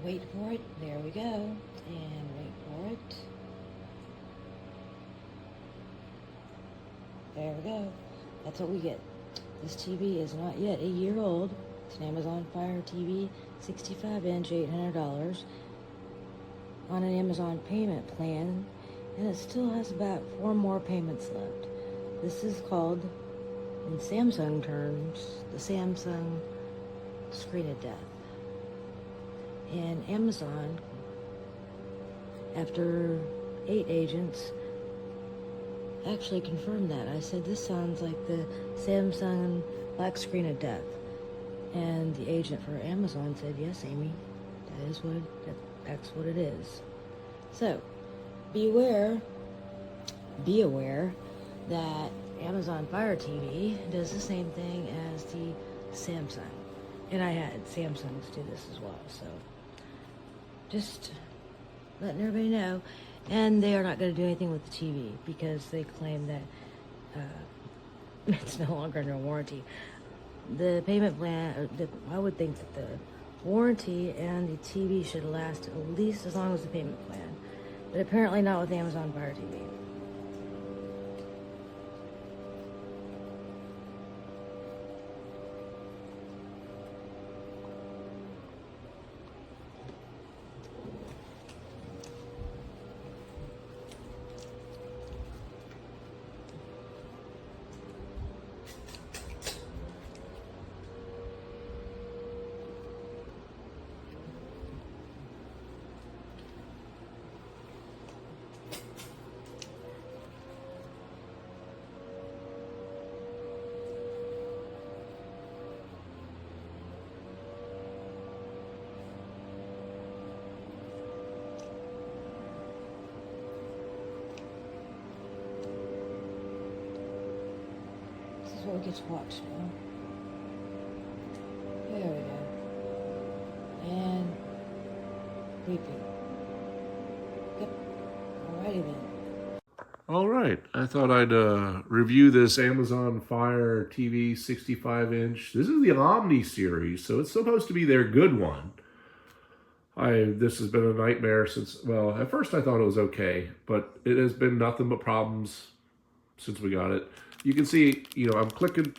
Wait for it. There we go. And wait for it. There we go. That's what we get. This TV is not yet a year old. It's an Amazon Fire TV, 65-inch, $800 on an Amazon payment plan, and it still has about 4 more payments left. This is called, in Samsung terms, the Samsung screen of death. And Amazon, after 8 agents, actually confirmed that. I said, this sounds like the Samsung black screen of death. And the agent for Amazon said, yes, Amy, that's what it is. So, be aware that Amazon Fire TV does the same thing as the Samsung. And I had Samsungs do this as well, so just letting everybody know. And they are not going to do anything with the TV because they claim that it's no longer under warranty. The payment plan, I would think that the warranty and the TV should last at least as long as the payment plan. But apparently not with Amazon Fire TV. This is what we get to watch now. There we go. And repeat. Yep. Alrighty then. All right, I thought I'd review this Amazon Fire TV 65-inch. This is the Omni Series, so it's supposed to be their good one. This has been a nightmare since, well, at first I thought it was okay, but it has been nothing but problems since we got it. You can see, I'm clicking,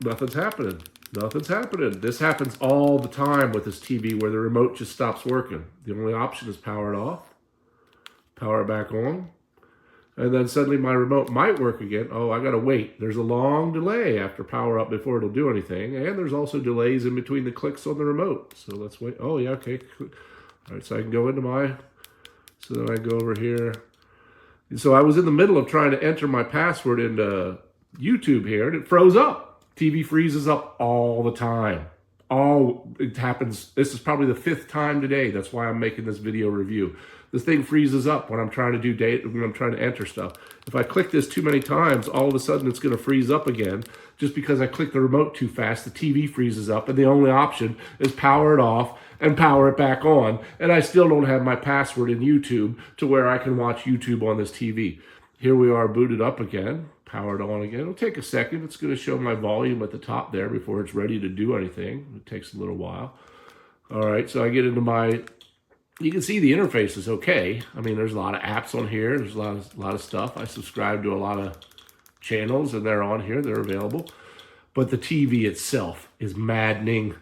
nothing's happening. Nothing's happening. This happens all the time with this TV where the remote just stops working. The only option is power it off, power it back on, and then suddenly my remote might work again. Oh, I gotta wait. There's a long delay after power up before it'll do anything, and there's also delays in between the clicks on the remote. So let's wait. Oh yeah, okay. All right, so I can go into so then I go over here. And so I was in the middle of trying to enter my password into YouTube here, and it froze up. TV freezes up all the time. It happens. This is probably the 5th time today. That's why I'm making this video review. This thing freezes up when I'm trying to do data, when I'm trying to enter stuff. If I click this too many times, all of a sudden it's going to freeze up again. Just because I click the remote too fast, the TV freezes up, and the only option is power it off and power it back on. And I still don't have my password in YouTube to where I can watch YouTube on this TV. Here we are booted up again, powered on again. It'll take a second. It's going to show my volume at the top there before it's ready to do anything. It takes a little while. All right, so I get into you can see the interface is okay. I mean, there's a lot of apps on here. There's a lot of stuff. I subscribe to a lot of channels, and they're on here. They're available. But the TV itself is maddening.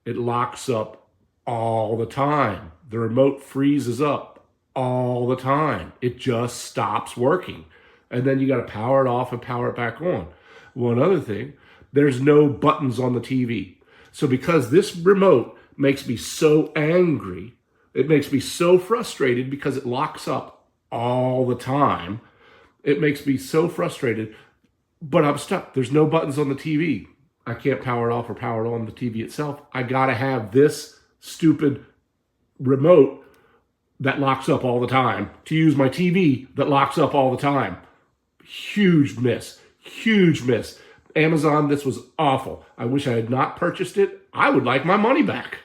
It locks up all the time. The remote freezes up all the time. It just stops working. And then you got to power it off and power it back on. One other thing, there's no buttons on the TV. So because this remote makes me so angry, it makes me so frustrated because it locks up all the time. It makes me so frustrated, but I'm stuck. There's no buttons on the TV. I can't power it off or power it on the TV itself. I gotta have this stupid remote that locks up all the time to use my TV that locks up all the time. Huge miss, huge miss. Amazon, this was awful. I wish I had not purchased it. I would like my money back.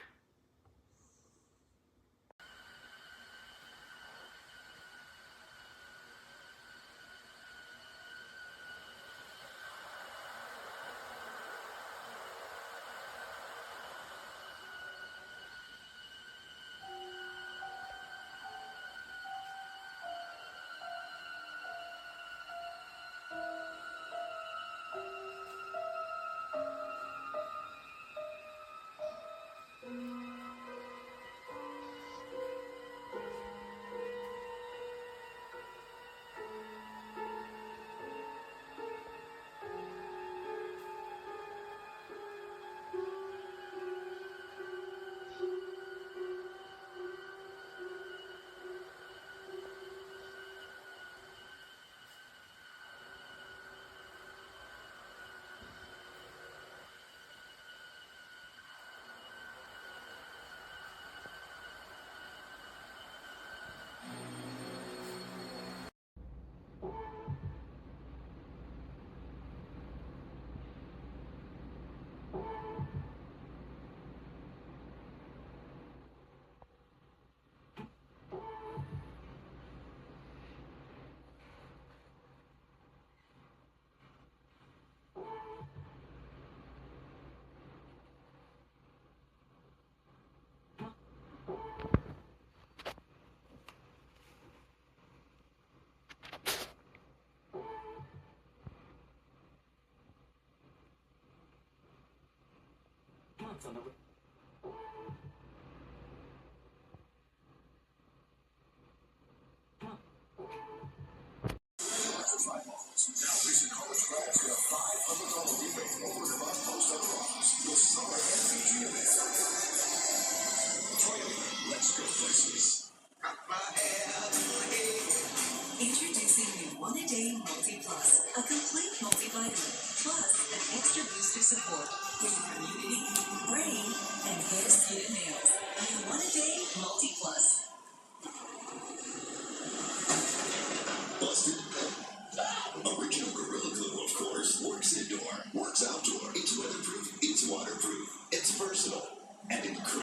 Introducing the One-A-Day Multi-Plus, a complete multivitamin, plus an extra booster support for your immunity, brain, and hair, skin, and nails. The One-A-Day Multi-Plus. Busted? Original Gorilla Glue, of course. Works indoor, works outdoor. It's weatherproof, it's waterproof, it's versatile, and incredible.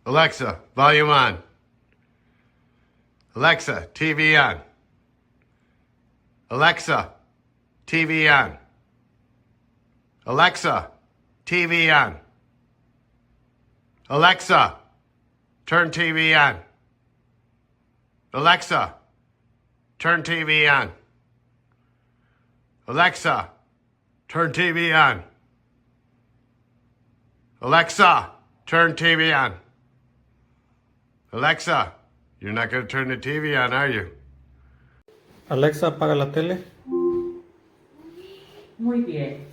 Alexa, volume on. Alexa, TV on. Alexa, TV on. Alexa, TV on. Alexa, turn TV on. Alexa, turn TV on. Alexa, turn TV on. Alexa, turn TV on. Alexa, you're not going to turn the TV on, are you? Alexa, apaga la tele. Muy bien.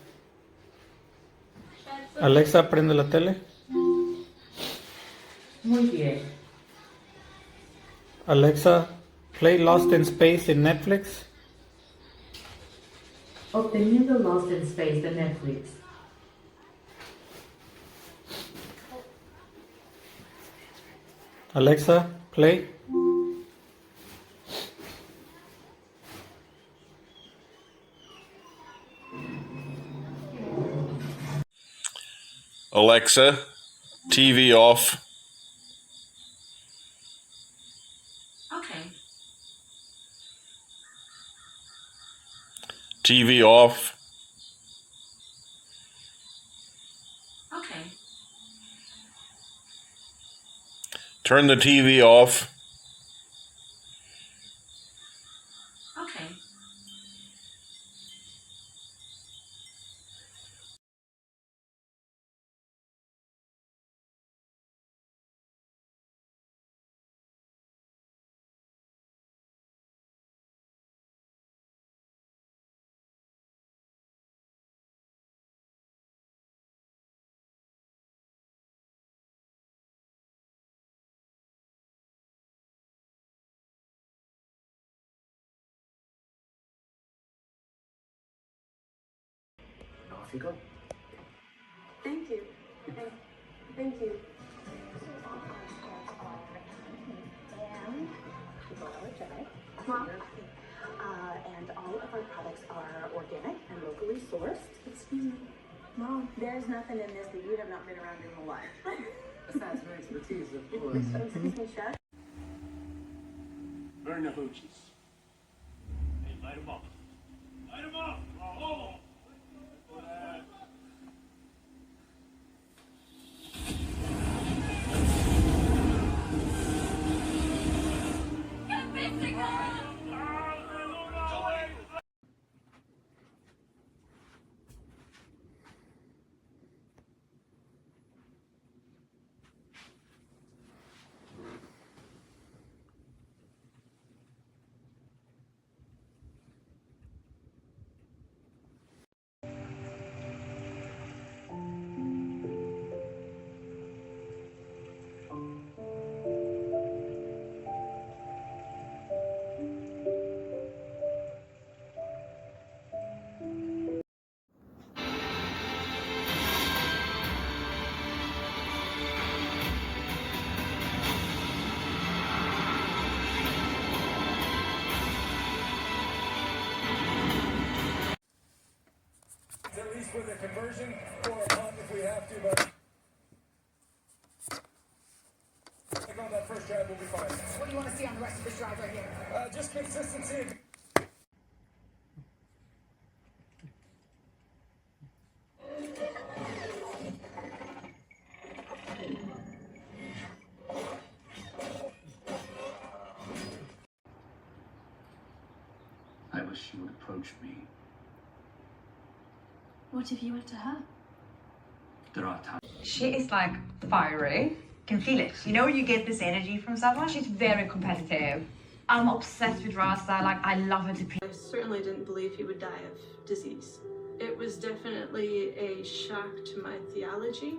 Alexa, prende la tele. Muy bien. Alexa, play Lost in Space in Netflix. Obteniendo Lost in Space de Netflix. Alexa, play. Alexa, TV off. Okay. TV off. Okay. Turn the TV off. Okay. Off you go. Thank you. Thank you. And people apologize. And all of our products are organic and locally sourced. Excuse me. Mom, there's nothing in this that you have not been around your whole life. Besides her expertise, of course. Excuse me, Chef. Burn the hoochies. Hey, light them up. Light them up! Oh! Series for the conversion or a punt if we have to, but I think on that first drive we'll be fine. What do you want to see on the rest of this drive right here? Just consistency. I wish she would approach me. What if you went to her? There are times. She is like fiery. Can feel it. You know when you get this energy from someone? She's very competitive. I'm obsessed with Rasa. Like, I love her to pieces. I certainly didn't believe he would die of disease. It was definitely a shock to my theology.